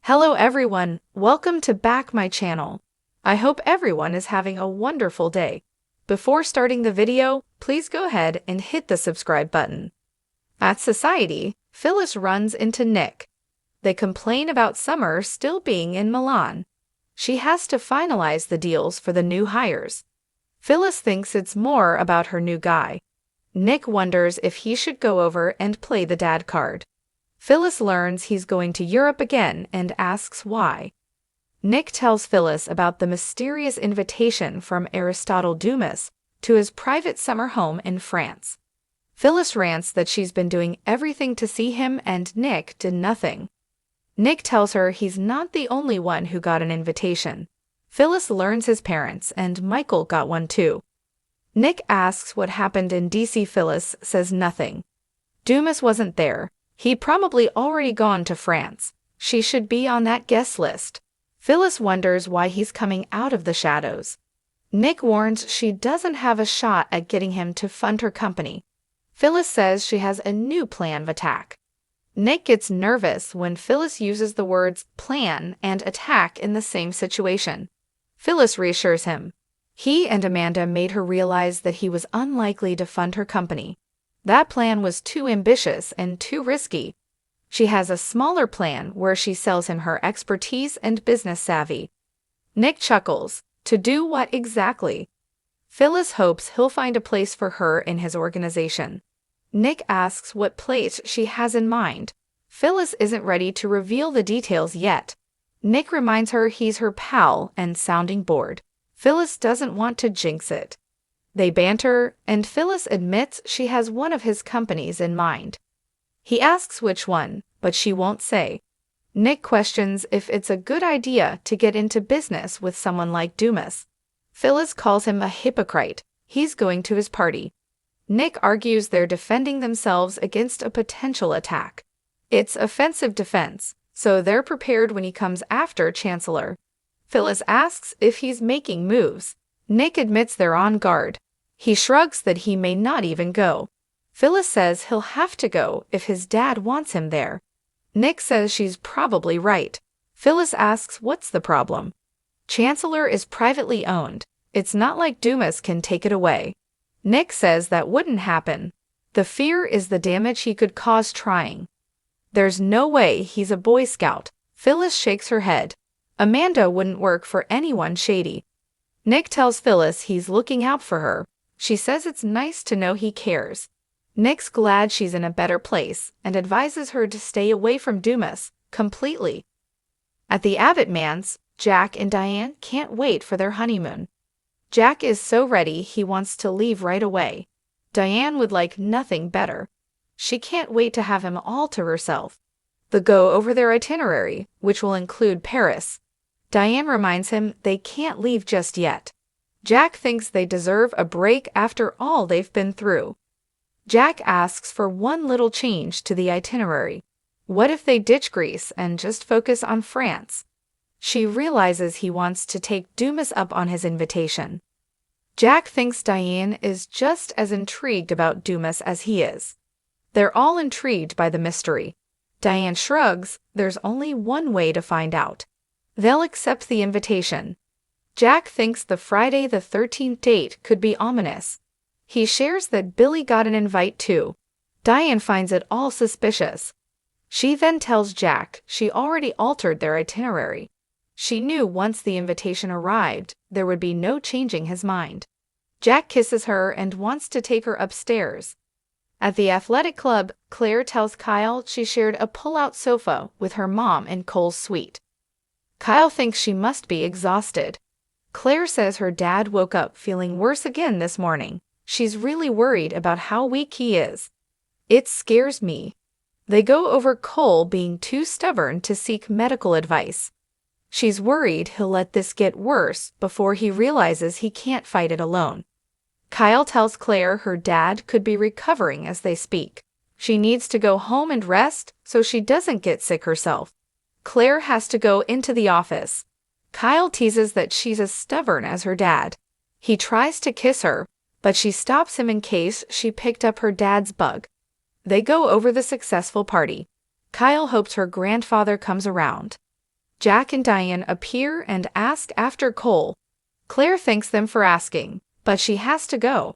Hello everyone, welcome to back my channel. I hope everyone is having a wonderful day. Before starting the video, please go ahead and hit the subscribe button. At Society, Phyllis runs into Nick. They complain about Summer still being in Milan. She has to finalize the deals for the new hires. Phyllis thinks it's more about her new guy. Nick wonders if he should go over and play the dad card. Phyllis learns he's going to Europe again and asks why. Nick tells Phyllis about the mysterious invitation from Aristotle Dumas to his private summer home in France. Phyllis rants that she's been doing everything to see him and Nick did nothing. Nick tells her he's not the only one who got an invitation. Phyllis learns his parents and Michael got one too. Nick asks what happened in DC. Phyllis says nothing. Dumas wasn't there. He'd probably already gone to France. She should be on that guest list. Phyllis wonders why he's coming out of the shadows. Nick warns she doesn't have a shot at getting him to fund her company. Phyllis says she has a new plan of attack. Nick gets nervous when Phyllis uses the words plan and attack in the same situation. Phyllis reassures him. He and Amanda made her realize that he was unlikely to fund her company. That plan was too ambitious and too risky. She has a smaller plan where she sells him her expertise and business savvy. Nick chuckles. To do what exactly? Phyllis hopes he'll find a place for her in his organization. Nick asks what place she has in mind. Phyllis isn't ready to reveal the details yet. Nick reminds her he's her pal and sounding board. Phyllis doesn't want to jinx it. They banter, and Phyllis admits she has one of his companies in mind. He asks which one, but she won't say. Nick questions if it's a good idea to get into business with someone like Dumas. Phyllis calls him a hypocrite. He's going to his party. Nick argues they're defending themselves against a potential attack. It's offensive defense, so they're prepared when he comes after Chancellor. Phyllis asks if he's making moves. Nick admits they're on guard. He shrugs that he may not even go. Phyllis says he'll have to go if his dad wants him there. Nick says she's probably right. Phyllis asks what's the problem. Chancellor is privately owned. It's not like Dumas can take it away. Nick says that wouldn't happen. The fear is the damage he could cause trying. There's no way he's a Boy Scout. Phyllis shakes her head. Amanda wouldn't work for anyone shady. Nick tells Phyllis he's looking out for her. She says it's nice to know he cares. Nick's glad she's in a better place and advises her to stay away from Dumas completely. At the Abbott manse, Jack and Diane can't wait for their honeymoon. Jack is so ready he wants to leave right away. Diane would like nothing better. She can't wait to have him all to herself. They go over their itinerary, which will include Paris. Diane reminds him they can't leave just yet. Jack thinks they deserve a break after all they've been through. Jack asks for one little change to the itinerary. What if they ditch Greece and just focus on France? She realizes he wants to take Dumas up on his invitation. Jack thinks Diane is just as intrigued about Dumas as he is. They're all intrigued by the mystery. Diane shrugs. There's only one way to find out. They'll accept the invitation. Jack thinks the Friday the 13th date could be ominous. He shares that Billy got an invite too. Diane finds it all suspicious. She then tells Jack she already altered their itinerary. She knew once the invitation arrived, there would be no changing his mind. Jack kisses her and wants to take her upstairs. At the athletic club, Claire tells Kyle she shared a pull-out sofa with her mom in Cole's suite. Kyle thinks she must be exhausted. Claire says her dad woke up feeling worse again this morning. She's really worried about how weak he is. It scares me. They go over Cole being too stubborn to seek medical advice. She's worried he'll let this get worse before he realizes he can't fight it alone. Kyle tells Claire her dad could be recovering as they speak. She needs to go home and rest so she doesn't get sick herself. Claire has to go into the office. Kyle teases that she's as stubborn as her dad. He tries to kiss her, but she stops him in case she picked up her dad's bug. They go over the successful party. Kyle hopes her grandfather comes around. Jack and Diane appear and ask after Cole. Claire thanks them for asking, but she has to go.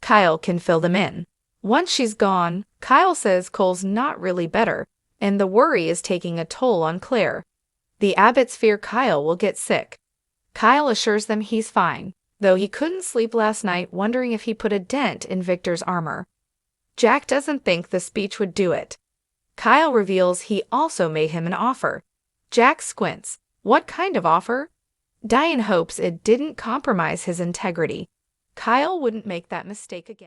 Kyle can fill them in. Once she's gone, Kyle says Cole's not really better, and the worry is taking a toll on Claire. The Abbotts fear Kyle will get sick. Kyle assures them he's fine, though he couldn't sleep last night wondering if he put a dent in Victor's armor. Jack doesn't think the speech would do it. Kyle reveals he also made him an offer. Jack squints. What kind of offer? Diane hopes it didn't compromise his integrity. Kyle wouldn't make that mistake again.